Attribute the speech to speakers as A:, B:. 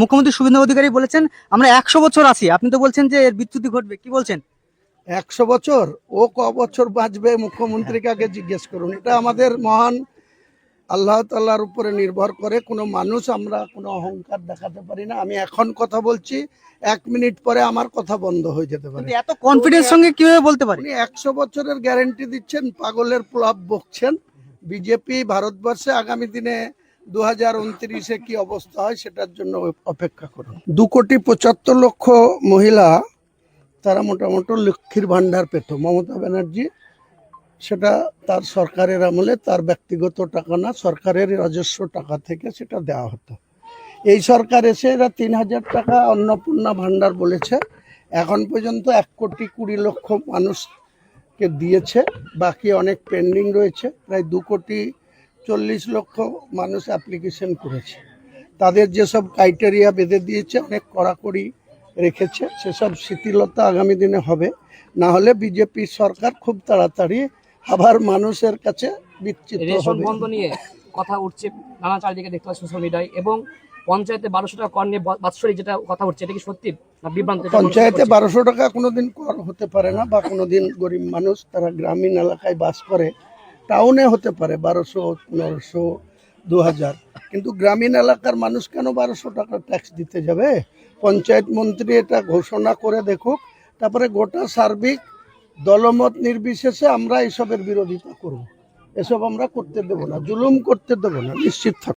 A: মুখ্যমন্ত্রী শুভেন্দু অধিকারী বলেছেন আমরা 100 বছর আছি, আপনি তো বলছেন যে এর বিচ্যুতি ঘটবে, কি বলছেন?
B: 100 বছর ও ক বছর বাঁচবে মুখ্যমন্ত্রীকে আগে জিজ্ঞেস করুন। এটা আমাদের মহান আল্লাহ তাআলার উপরে নির্ভর করে। কোনো মানুষ আমরা কোনো অহংকার দেখাতে পারি না। আমি এখন কথা বলছি, 1 মিনিট পরে আমার কথা বন্ধ হয়ে যেতে পারে।
A: কিন্তু এত কনফিডেন্স সঙ্গে কিভাবে বলতে পারে?
B: উনি 100 বছরের গ্যারান্টি দিচ্ছেন, পাগলের প্রলাপ বকছেন। বিজেপি ভারতবর্ষে আগামী দিনে 2029-এ কি অবস্থা হয় সেটার জন্য অপেক্ষা করুন। 2,75,00,000 মহিলা তারা মোটামুটি লক্ষ্মীর ভান্ডার পেত। মমতা ব্যানার্জি সেটা তার সরকারের আমলে তার ব্যক্তিগত টাকা না, সরকারের রাজস্ব টাকা থেকে সেটা দেওয়া হতো। এই সরকার এসে এরা 3,000 টাকা অন্নপূর্ণা ভান্ডার বলেছে। এখন পর্যন্ত 1,20,00,000 মানুষকে দিয়েছে, বাকি অনেক পেন্ডিং রয়েছে। প্রায় 2,40,00,000 মানুষ অ্যাপ্লিকেশন করেছে। তাদের যেসব ক্রাইটেরিয়া বেঁধে দিয়েছে অনেক কড়াকড়ি রেখেছে, সেসব শিথিলতা আগামী দিনে হবে। না হলে বিজেপি সরকার খুব তাড়াতাড়ি আবার মানুষের কাছে বিচ্যুত
C: রেশন
B: হবে।
C: বন্ধ নিয়ে কথা উঠছে নানা চারিদিকে, দেখতে পাচ্ছি সোশ্যাল মিডিয়ায়, এবং পঞ্চায়েতে 1200 টাকা কর নিয়ে বাৎসরিক যেটা কথা উঠছে, এটা কি সত্যি না বিভ্রান্ত?
B: পঞ্চায়েতে 1200 টাকা কোনোদিন কর হতে পারে না, বা কোনোদিন গরিব মানুষ তারা গ্রামীণ এলাকায় বাস করে, টাউনে হতে পারে 1200, 1500, 2000, কিন্তু গ্রামীণ এলাকার মানুষ কেন 1200 টাকা ট্যাক্স দিতে যাবে? পঞ্চায়েত মন্ত্রী এটা ঘোষণা করে দেখুক, তারপরে গোটা সার্বিক দলমত নির্বিশেষে আমরা এসবের বিরোধিতা করব। এসব আমরা করতে দেব না, জুলুম করতে দেব না, নিশ্চিত থাকুন।